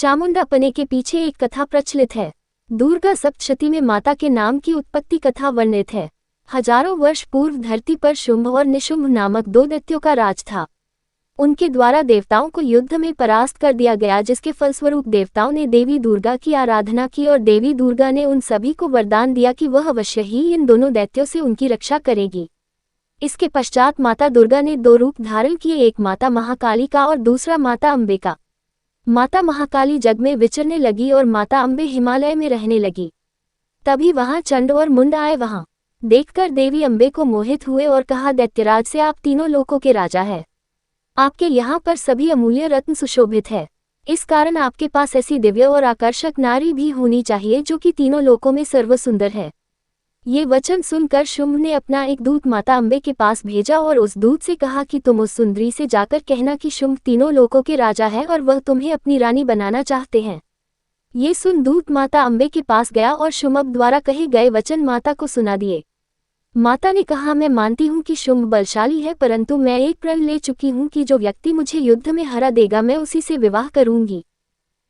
चामुंडापने के पीछे एक कथा प्रचलित है। दुर्गा सप्तशती में माता के नाम की उत्पत्ति कथा वर्णित है। हजारों वर्ष पूर्व धरती पर शुंभ और निशुंभ नामक दो दैत्यों का राज था। उनके द्वारा देवताओं को युद्ध में परास्त कर दिया गया, जिसके फलस्वरूप देवताओं ने देवी दुर्गा की आराधना की और देवी दुर्गा ने उन सभी को वरदान दिया कि वह अवश्य ही इन दोनों दैत्यों से उनकी रक्षा करेगी। इसके पश्चात माता दुर्गा ने दो रूप धारण किए, एक माता महाकाली का और दूसरा माता अम्बे का। माता महाकाली जग में विचरने लगी और माता अम्बे हिमालय में रहने लगी। तभी वहां चंड और मुंड आए। वहां देखकर देवी अम्बे को मोहित हुए और कहा, दैत्यराज से आप तीनों लोकों के राजा है। आपके यहाँ पर सभी अमूल्य रत्न सुशोभित है। इस कारण आपके पास ऐसी दिव्य और आकर्षक नारी भी होनी चाहिए जो कि तीनों लोकों में सर्वसुंदर है। ये वचन सुनकर शुंभ ने अपना एक दूत माता अम्बे के पास भेजा और उस दूत से कहा कि तुम उस सुंदरी से जाकर कहना कि शुंभ तीनों लोकों के राजा है और वह तुम्हें अपनी रानी बनाना चाहते हैं। ये सुन दूत माता अम्बे के पास गया और शुंभ द्वारा कहे गए वचन माता को सुना दिए। माता ने कहा, मैं मानती हूँ कि शुंभ बलशाली है, परंतु मैं एक प्रण ले चुकी हूँ कि जो व्यक्ति मुझे युद्ध में हरा देगा मैं उसी से विवाह करूंगी।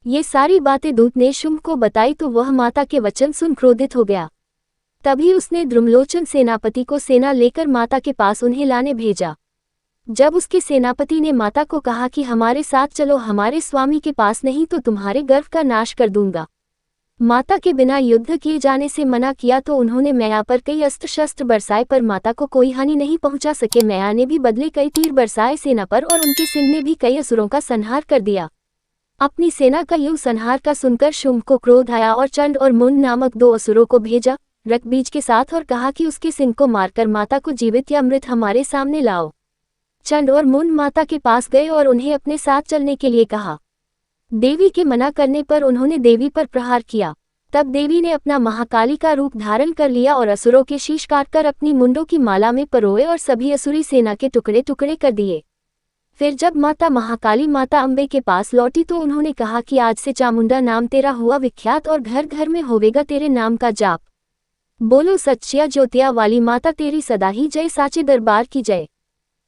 ये सारी बातें दूत ने शुंभ को बताई तो वह माता के वचन सुन क्रोधित हो गया। तभी उसने द्रुमलोचन सेनापति को सेना लेकर माता के पास उन्हें लाने भेजा। जब उसके सेनापति ने माता को कहा कि हमारे साथ चलो, हमारे स्वामी के पास नहीं तो तुम्हारे गर्व का नाश कर दूंगा, माता के बिना युद्ध किए जाने से मना किया तो उन्होंने मैया पर कई अस्त्र शस्त्र बरसाए, पर माता को कोई हानि नहीं पहुंचा सके। मैया ने भी बदले कई तीर बरसाए सेना पर और उनके सिंह ने भी कई असुरों का संहार कर दिया। अपनी सेना का यूं संहार का सुनकर शुंभ को क्रोध आया और चंड और मुंड नामक दो असुरों को भेजा रक्तबीज के साथ और कहा कि उसके सिंह को मारकर माता को जीवित या मृत हमारे सामने लाओ। चंड और मुंड माता के पास गए और उन्हें अपने साथ चलने के लिए कहा। देवी के मना करने पर उन्होंने देवी पर प्रहार किया। तब देवी ने अपना महाकाली का रूप धारण कर लिया और असुरों के शीश काटकर अपनी मुंडों की माला में परोए और सभी असुरी सेना के टुकड़े टुकड़े कर दिए। फिर जब माता महाकाली माता अम्बे के पास लौटी तो उन्होंने कहा कि आज से चामुंडा नाम तेरा हुआ विख्यात और घर घर में होवेगा तेरे नाम का जाप। बोलो सच्चिया ज्योतिया वाली माता तेरी सदा ही जय, साचे दरबार की जय।